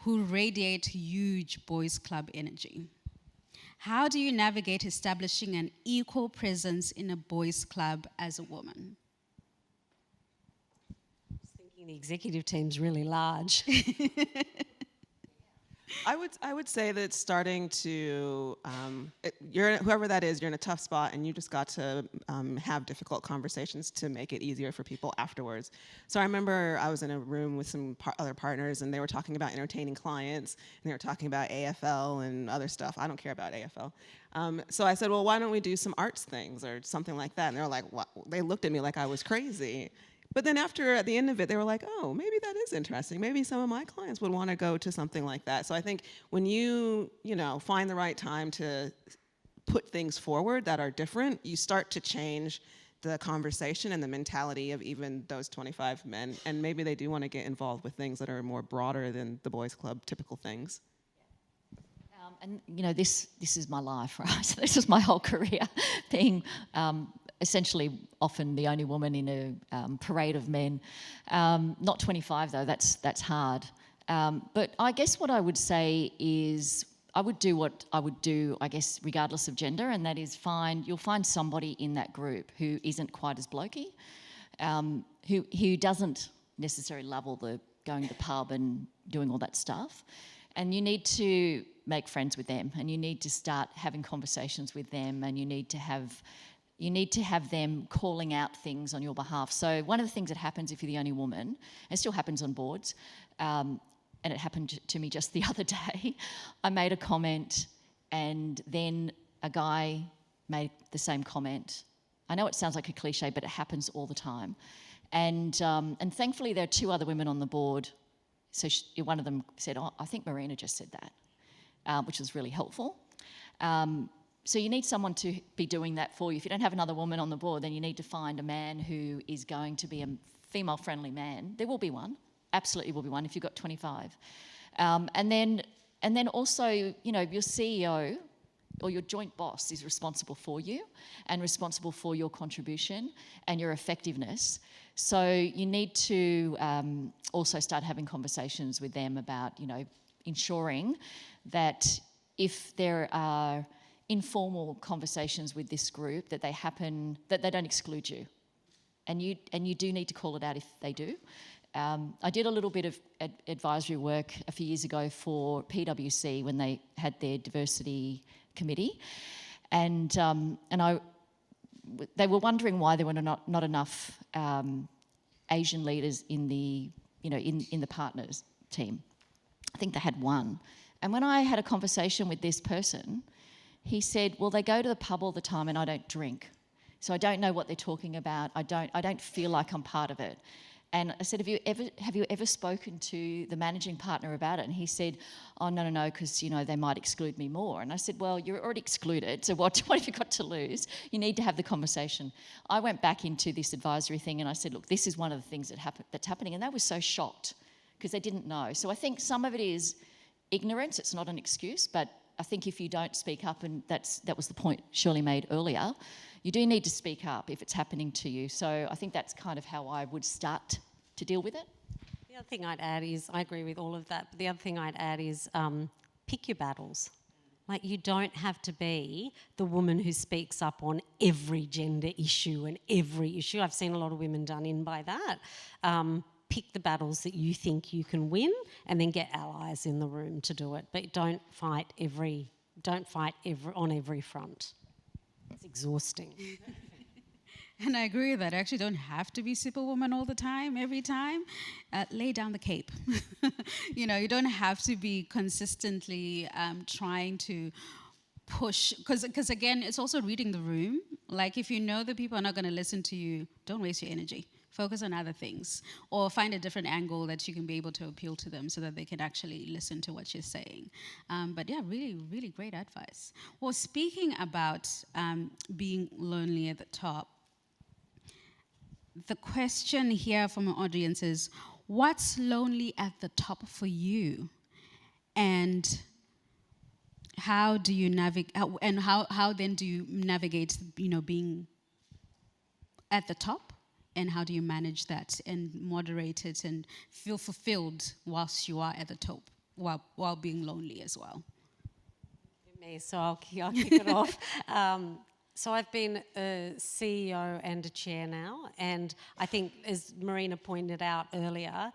who radiate huge boys' club energy. How do you navigate establishing an equal presence in a boys' club as a woman? I was thinking the executive team's really large. I would say that it's starting to, whoever that is, you're in a tough spot and you just got to have difficult conversations to make it easier for people afterwards. So I remember I was in a room with some other partners and they were talking about entertaining clients and they were talking about AFL and other stuff. I don't care about AFL. So I said, well, why don't we do some arts things or something like that? And they were like, what? They looked at me like I was crazy. But then at the end of it, they were like, oh, maybe that is interesting. Maybe some of my clients would want to go to something like that. So I think when you find the right time to put things forward that are different, you start to change the conversation and the mentality of even those 25 men. And maybe they do want to get involved with things that are more broader than the boys' club typical things. And this is my life, right? So this is my whole career, being essentially often the only woman in a parade of men. Not 25 though, that's hard. But I guess what I would say is I would do what I would do, I guess, regardless of gender, and that is you'll find somebody in that group who isn't quite as blokey, who doesn't necessarily love all the going to the pub and doing all that stuff. And you need to make friends with them, and you need to start having conversations with them, and you need to have them calling out things on your behalf. So one of the things that happens if you're the only woman, and it still happens on boards, and it happened to me just the other day, I made a comment and then a guy made the same comment. I know it sounds like a cliche, but it happens all the time. And thankfully there are 2 other women on the board. So one of them said, "Oh, I think Marina just said that," which was really helpful. So you need someone to be doing that for you. If you don't have another woman on the board, then you need to find a man who is going to be a female-friendly man. There will be one. Absolutely will be one if you've got 25. And then also, you know, your CEO or your joint boss is responsible for you and responsible for your contribution and your effectiveness. So you need to also start having conversations with them about, you know, ensuring that if there are informal conversations with this group, that they happen, that they don't exclude you. And you do need to call it out if they do. I did a little bit of advisory work a few years ago for PwC when they had their diversity committee, and they were wondering why there were not enough Asian leaders in the in the partners team. I think they had 1, and when I had a conversation with this person, he said, "Well, they go to the pub all the time, and I don't drink, so I don't know what they're talking about. I don't feel like I'm part of it." And I said, have you ever spoken to the managing partner about it? And he said, "Oh, no, because, you know, they might exclude me more." And I said, "Well, you're already excluded, so what have you got to lose? You need to have the conversation." I went back into this advisory thing and I said, "Look, this is one of the things that's happening." And they were so shocked because they didn't know. So I think some of it is ignorance. It's not an excuse, but I think if you don't speak up, and that was the point Shirley made earlier, you do need to speak up if it's happening to you. So I think that's kind of how I would start to deal with it. The other thing I'd add is, I agree with all of that, but the other thing I'd add is pick your battles. Like, you don't have to be the woman who speaks up on every gender issue and every issue. I've seen a lot of women done in by that. Pick the battles that you think you can win, and then get allies in the room to do it. But don't fight on every front. It's exhausting. And I agree with that. I actually don't have to be superwoman all the time, every time. Lay down the cape. You know, you don't have to be consistently trying to push, because again, it's also reading the room. Like, if you know that people are not going to listen to you, don't waste your energy. Focus on other things, or find a different angle that you can be able to appeal to them so that they can actually listen to what you're saying. But yeah, really, really great advice. Well, speaking about being lonely at the top, the question here from our audience is, what's lonely at the top for you? And how do you navigate, how then do you navigate, you know, being at the top? And how do you manage that and moderate it and feel fulfilled whilst you are at the top, while being lonely as well? Me, so I'll kick it off. So I've been a CEO and a chair now, and I think, as Marina pointed out earlier,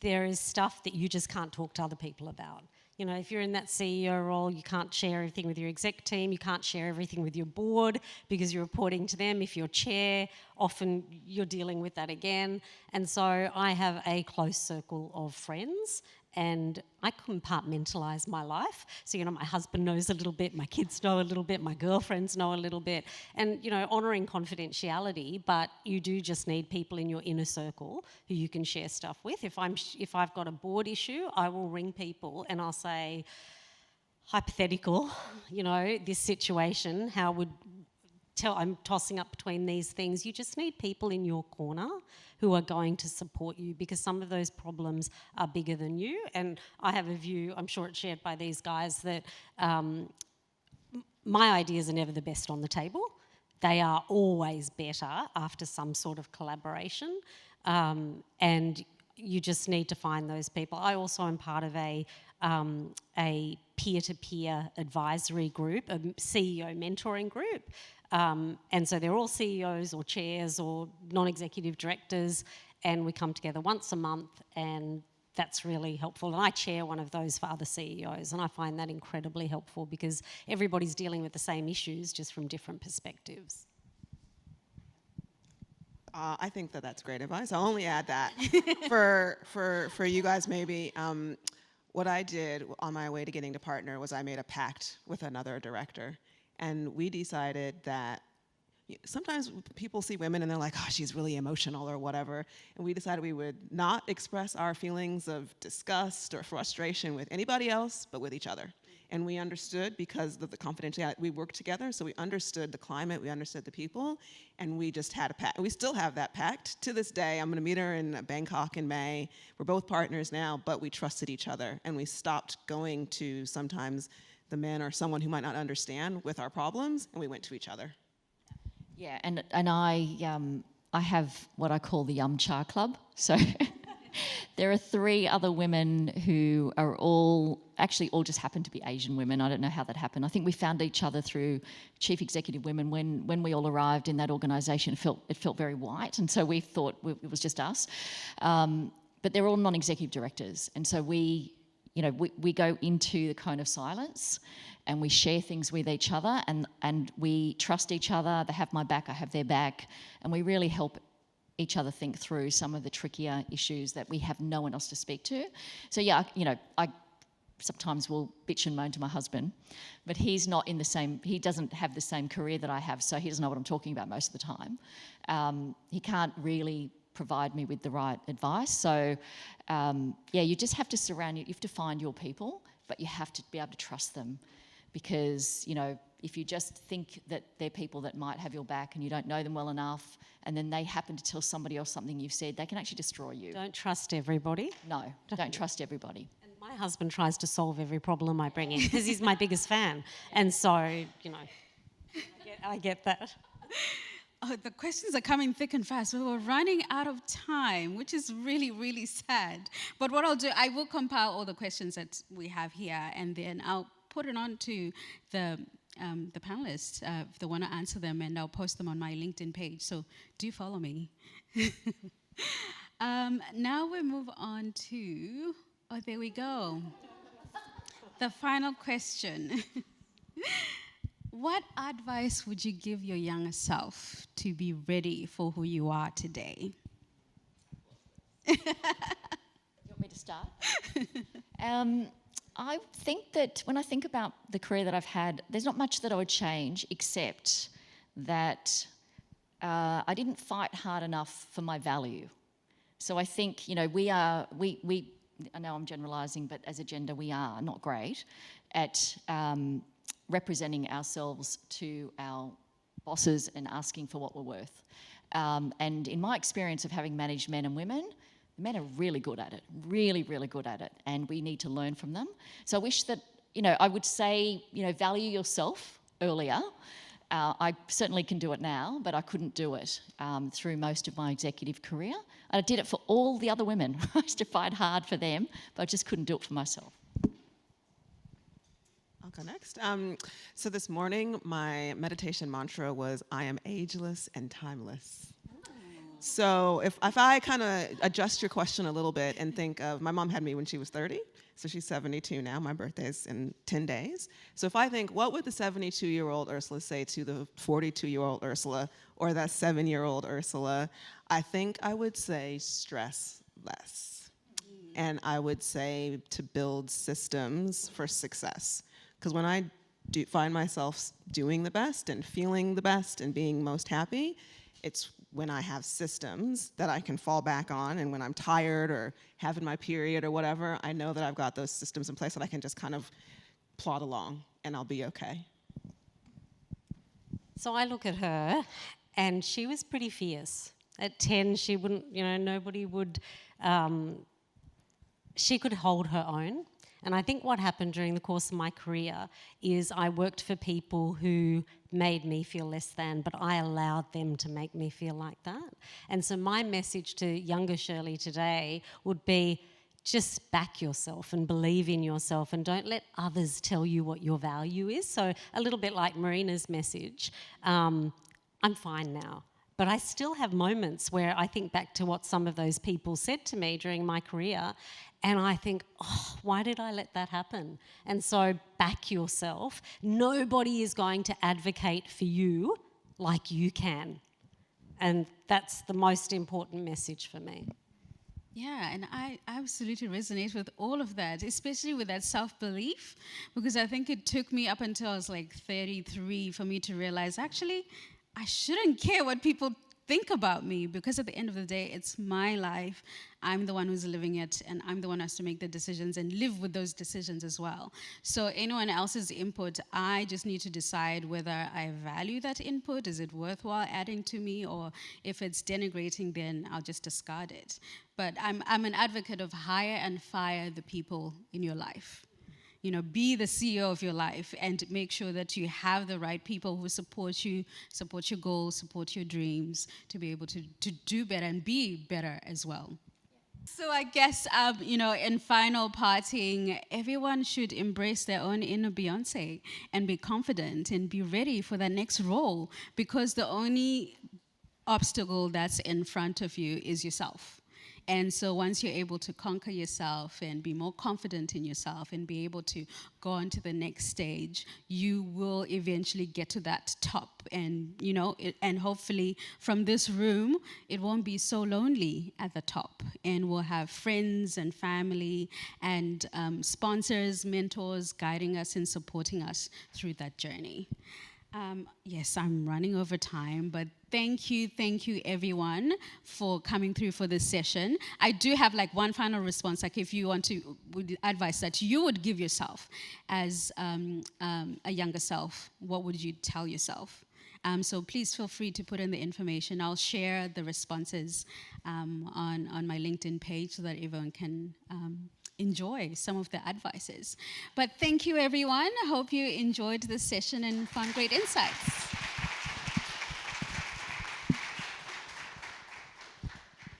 there is stuff that you just can't talk to other people about. You know, if you're in that CEO role, you can't share everything with your exec team, you can't share everything with your board because you're reporting to them. If you're chair, often you're dealing with that again. And so I have a close circle of friends, and I compartmentalise my life. So, you know, my husband knows a little bit, my kids know a little bit, my girlfriends know a little bit. And, you know, honouring confidentiality, but you do just need people in your inner circle who you can share stuff with. If I've got a board issue, I will ring people and I'll say, hypothetical, you know, this situation, I'm tossing up between these things. You just need people in your corner who are going to support you, because some of those problems are bigger than you. And I have a view, I'm sure it's shared by these guys, that my ideas are never the best on the table. They are always better after some sort of collaboration. And you just need to find those people. I also am part of a peer-to-peer advisory group, a CEO mentoring group. And so they're all CEOs or chairs or non-executive directors, and we come together once a month, and that's really helpful. And I chair one of those for other CEOs, and I find that incredibly helpful because everybody's dealing with the same issues, just from different perspectives. I think that that's great advice. I'll only add that for you guys maybe. What I did on my way to getting to partner was I made a pact with another director, and we decided that sometimes people see women and they're like, oh, she's really emotional or whatever, and we decided we would not express our feelings of disgust or frustration with anybody else but with each other. And we understood, because of the confidentiality, we worked together, so we understood the climate, we understood the people, and we just had a pact. We still have that pact to this day. I'm gonna meet her in Bangkok in May. We're both partners now, but we trusted each other, and we stopped going to sometimes the men or someone who might not understand with our problems, and we went to each other. Yeah, and I have what I call the Yum Cha Club. So there are 3 other women who are all just happen to be Asian women. I don't know how that happened. I think we found each other through Chief Executive Women. When we all arrived in that organisation, it felt very white, and so we thought it was just us. But they're all non-executive directors, and so we go into the cone of silence, and we share things with each other, and we trust each other. They have my back, I have their back, and we really help each other think through some of the trickier issues that we have no one else to speak to. So yeah, I sometimes will bitch and moan to my husband, but he doesn't have the same career that I have, so he doesn't know what I'm talking about most of the time. He can't really provide me with the right advice. So you just have to you have to find your people, but you have to be able to trust them, because if you just think that they're people that might have your back and you don't know them well enough, and then they happen to tell somebody else something you've said, they can actually destroy you. Don't trust everybody. No, don't trust everybody. And my husband tries to solve every problem I bring in because he's my biggest fan. And so, I get that. Oh, the questions are coming thick and fast. We're running out of time, which is really, really sad. But what I'll do, I will compile all the questions that we have here, and then I'll put it on to the panelists if they want to answer them, and I'll post them on my LinkedIn page. So do follow me. Now we move on to, there we go. The final question. What advice would you give your younger self to be ready for who you are today? You want me to start? I think that when I think about the career that I've had, there's not much that I would change, except that I didn't fight hard enough for my value. So I think, I know I'm generalising, but as a gender, we are not great at representing ourselves to our bosses and asking for what we're worth. And in my experience of having managed men and women, the men are really good at it, really, really good at it, and we need to learn from them. So I wish that, I would say, value yourself earlier. I certainly can do it now, but I couldn't do it through most of my executive career. I did it for all the other women. I used to fight hard for them, but I just couldn't do it for myself. I'll go next. So this morning, my meditation mantra was, I am ageless and timeless. So if I kind of adjust your question a little bit and think of, my mom had me when she was 30, so she's 72 now, my birthday's in 10 days. So if I think, what would the 72-year-old Ursula say to the 42-year-old Ursula, or that 7-year-old Ursula, I think I would say stress less. And I would say to build systems for success. Because when I find myself doing the best and feeling the best and being most happy, it's when I have systems that I can fall back on, and when I'm tired or having my period or whatever, I know that I've got those systems in place that I can just kind of plod along and I'll be okay. So I look at her, and she was pretty fierce. At 10, she wouldn't, nobody would, she could hold her own. And I think what happened during the course of my career is I worked for people who made me feel less than, but I allowed them to make me feel like that. And so my message to younger Shirley today would be, just back yourself and believe in yourself, and don't let others tell you what your value is. So a little bit like Marina's message, I'm fine now. But I still have moments where I think back to what some of those people said to me during my career, and I think, oh, why did I let that happen? And so back yourself. Nobody is going to advocate for you like you can. And that's the most important message for me. Yeah, and I absolutely resonate with all of that, especially with that self-belief, because I think it took me up until I was like 33 for me to realize, actually, I shouldn't care what people think about me, because at the end of the day, it's my life. I'm the one who's living it, and I'm the one who has to make the decisions and live with those decisions as well. So anyone else's input, I just need to decide whether I value that input. Is it worthwhile adding to me? Or if it's denigrating, then I'll just discard it. But I'm an advocate of hire and fire the people in your life. You know, be the CEO of your life and make sure that you have the right people who support you, support your goals, support your dreams, to be able to do better and be better as well. So I guess, in final parting, everyone should embrace their own inner Beyonce and be confident and be ready for that next role, because the only obstacle that's in front of you is yourself. And so once you're able to conquer yourself and be more confident in yourself and be able to go on to the next stage, you will eventually get to that top. And, and hopefully from this room, it won't be so lonely at the top. And we'll have friends and family and sponsors, mentors guiding us and supporting us through that journey. Yes, I'm running over time, but thank you everyone for coming through for this session. I do have one final response, if you want to, advice that you would give yourself as a younger self, what would you tell yourself? So please feel free to put in the information. I'll share the responses on my LinkedIn page so that everyone can enjoy some of the advices. But thank you, everyone. I hope you enjoyed this session and found great insights.